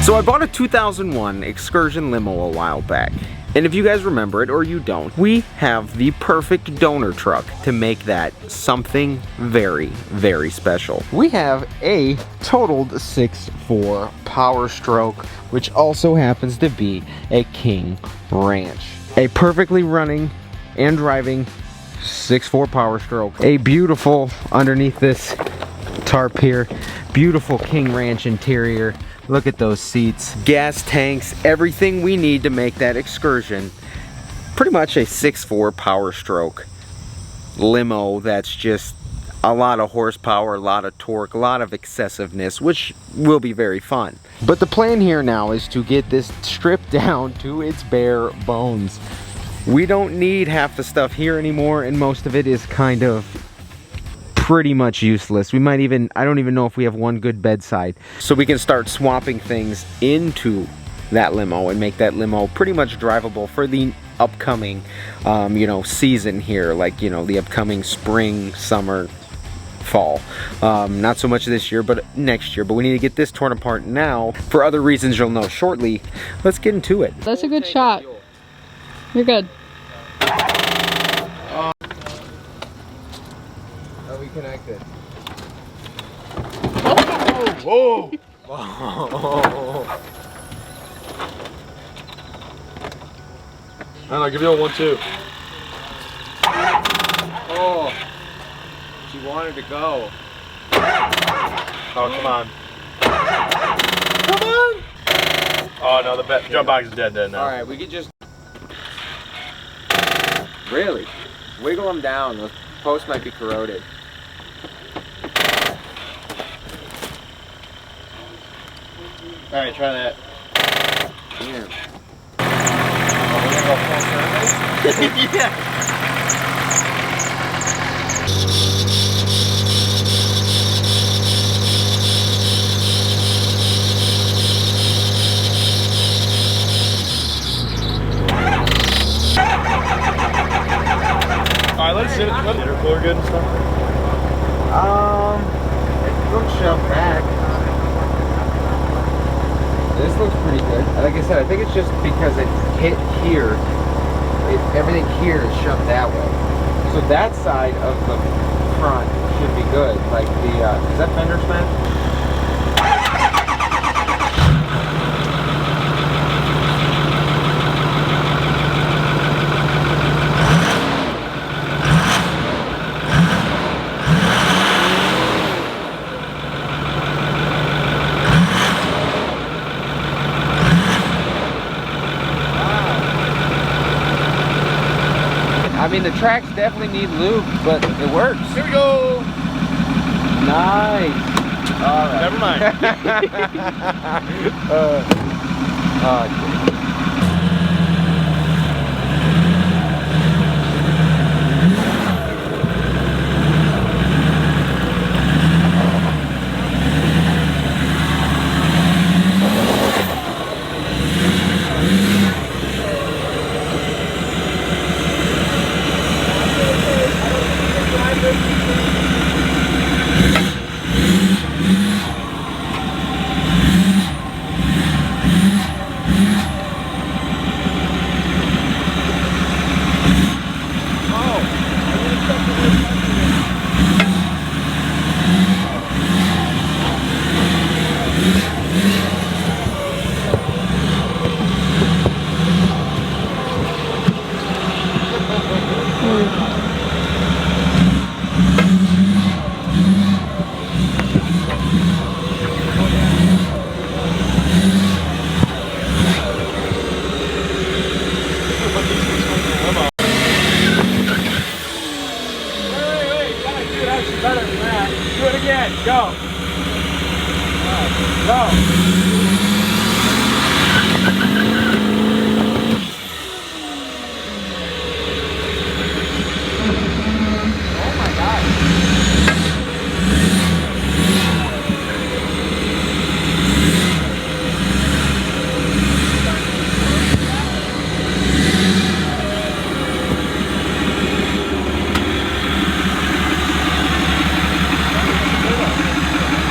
So I bought a 2001 Excursion limo a while back. And if you guys remember it, or you don't, we have the perfect donor truck to make that something very, very special. We have a totaled 6.4 Powerstroke, which also happens to be a King Ranch. A perfectly running and driving 6.4 Powerstroke. A beautiful, underneath this tarp here, beautiful King Ranch interior. Look at those seats, gas tanks, everything we need to make that excursion. Pretty much a 6.4 Powerstroke limo that's just a lot of horsepower, a lot of torque, a lot of excessiveness, which will be very fun. But the plan here now is to get this stripped down to its bare bones. We don't need half the stuff here anymore, and most of it is kind of pretty much useless. We might even, I don't even know if we have one good bedside. So we can start swapping things into that limo and make that limo pretty much drivable for the upcoming, you know, season here. Like, you know, the upcoming spring, summer, fall. Not so much this year, but next year. But we need to get this torn apart now for other reasons you'll know shortly. Let's get into it. That's a good shot. You're good. We connected. Whoa! I'll give you a 1-2. Oh, she wanted to go. Oh, come on. Come on! Oh, no, the jump box is dead now. All right, we could just... Really? Wiggle them down. The post might be corroded. All right, try that. Damn. Oh, we're gonna go full service? Yeah. All right, let's sit. Let the floor good and stuff. Don't shove back. This looks pretty good. Like I said, I think it's just because it hit here. Everything here is shoved that way. So that side of the front should be good. Like the, is that fender smash? I mean, the tracks definitely need lube, but it works. Here we go. Nice. All right. Never mind. Go. Go.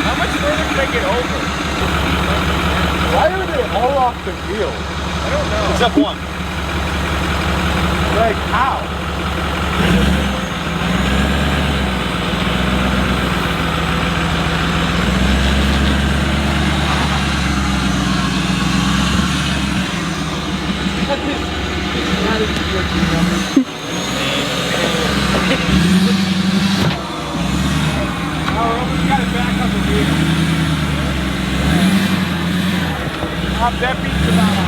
How much further can I get over? Why are they all off the wheel? I don't know. Except one. Like, how? That beats about on.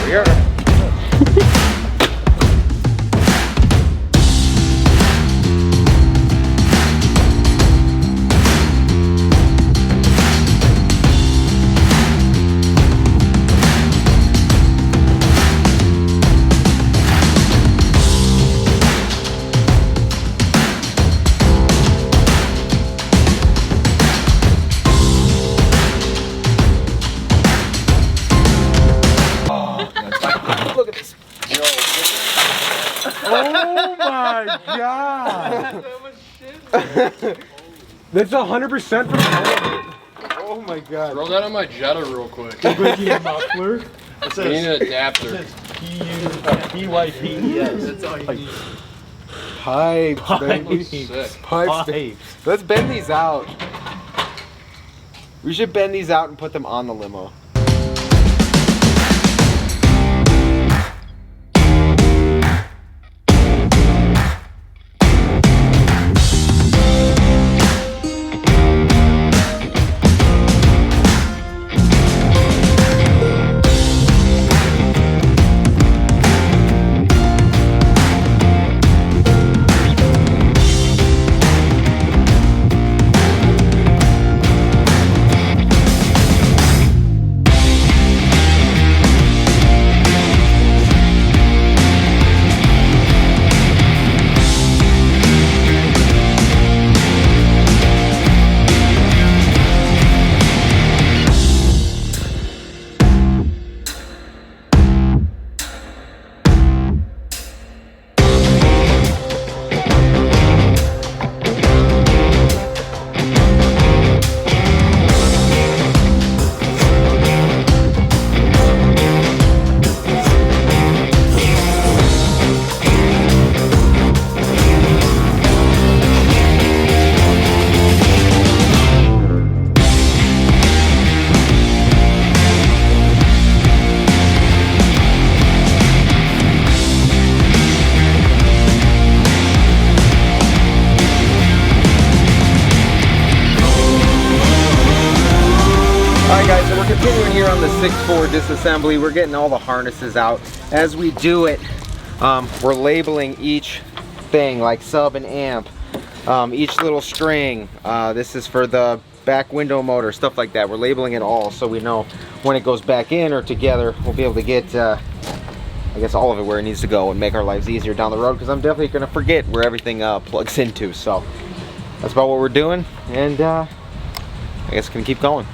Here we are. Look at this. Oh my god! That's 100% from Canada. Oh my god. Throw that on my Jetta real quick. Muffler. It We need an adapter. says P-U-P-Y-P-E-S. That's all you need. Pipes, baby. Sick. Pipes. Let's bend these out. We should bend these out and put them on the limo. Continuing here on the 6.4 disassembly, we're getting all the harnesses out. As we do it, we're labeling each thing, like sub and amp, each little string. This is for the back window motor, stuff like that. We're labeling it all so we know when it goes back in or together, we'll be able to get, I guess, all of it where it needs to go and make our lives easier down the road, because I'm definitely going to forget where everything plugs into. So that's about what we're doing, and I guess going to keep going.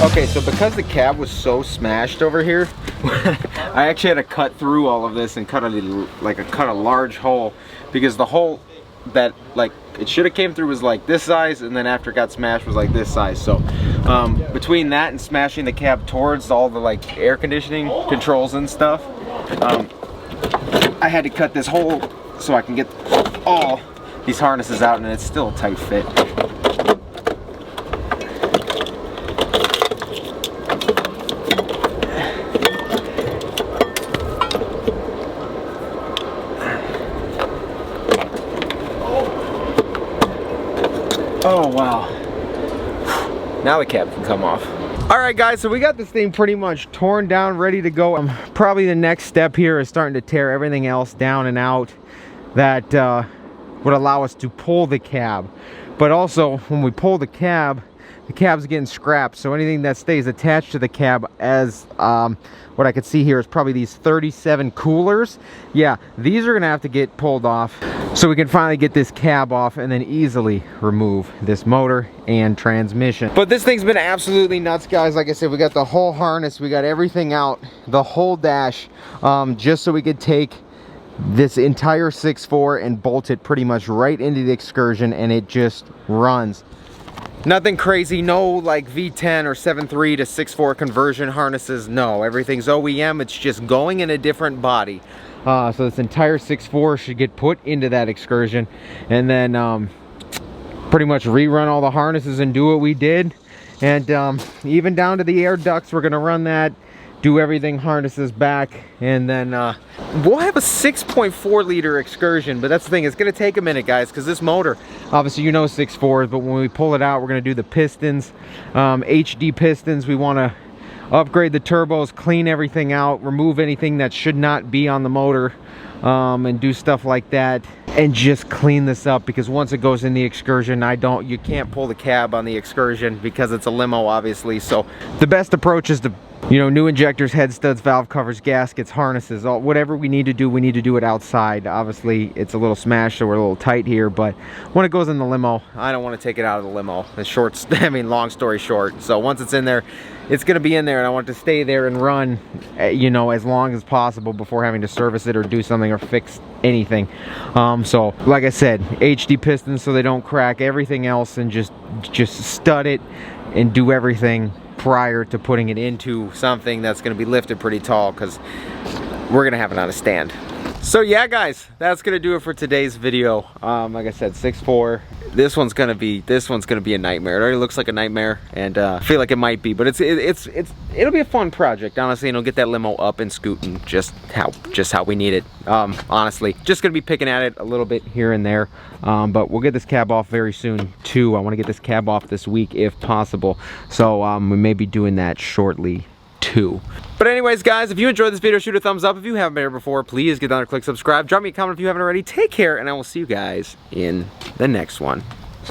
Okay, so because the cab was so smashed over here, I actually had to cut through all of this and cut a large hole, because the hole that it should have came through was like this size, and then after it got smashed was like this size. So between that and smashing the cab towards all the air conditioning controls and stuff, I had to cut this hole so I can get all these harnesses out, and it's still a tight fit. Oh wow. Now the cab can come off. Alright guys, so we got this thing pretty much torn down, ready to go. Probably the next step here is starting to tear everything else down and out that would allow us to pull the cab. But also, when we pull the cab's getting scrapped, so anything that stays attached to the cab, as what I could see here is probably these 37 coolers. Yeah, these are gonna have to get pulled off so we can finally get this cab off and then easily remove this motor and transmission. But this thing's been absolutely nuts, guys. Like I said, we got the whole harness, we got everything out, the whole dash, just so we could take this entire 6.4 and bolt it pretty much right into the excursion, and it just runs. Nothing crazy, no like V10 or 7.3 to 6.4 conversion harnesses, no. Everything's OEM, it's just going in a different body. So this entire 6.4 should get put into that excursion, and then pretty much rerun all the harnesses and do what we did. And even down to the air ducts, we're gonna run that, do everything, harnesses back, and then we'll have a 6.4 liter excursion. But that's the thing, it's gonna take a minute, guys, because this motor, obviously you know 6.4s, but when we pull it out, we're gonna do the pistons, HD pistons. We want to upgrade the turbos, clean everything out, remove anything that should not be on the motor, and do stuff like that, and just clean this up, because once it goes in the excursion, you can't pull the cab on the excursion because it's a limo, obviously. So the best approach is to, you know, new injectors, head studs, valve covers, gaskets, harnesses, whatever we need to do it outside. Obviously it's a little smashed, so we're a little tight here, but when it goes in the limo, I don't want to take it out of the limo. Long story short, so once it's in there, it's going to be in there, and I want it to stay there and run, you know, as long as possible before having to service it or do something or fix anything. So like I said, HD pistons so they don't crack, everything else, and just stud it and do everything prior to putting it into something that's going to be lifted pretty tall, because we're going to have it on a stand. So yeah, guys, that's gonna do it for today's video. Like I said, 6.4. This one's gonna be a nightmare. It already looks like a nightmare, and I feel like it might be, but it'll be a fun project, honestly, and it'll get that limo up and scooting just how we need it. Honestly, just gonna be picking at it a little bit here and there, but we'll get this cab off very soon too. I want to get this cab off this week if possible, so we may be doing that shortly too. But anyways, guys, if you enjoyed this video, shoot a thumbs up. If you haven't been here before, please get down and click subscribe. Drop me a comment if you haven't already. Take care, and I will see you guys in the next one.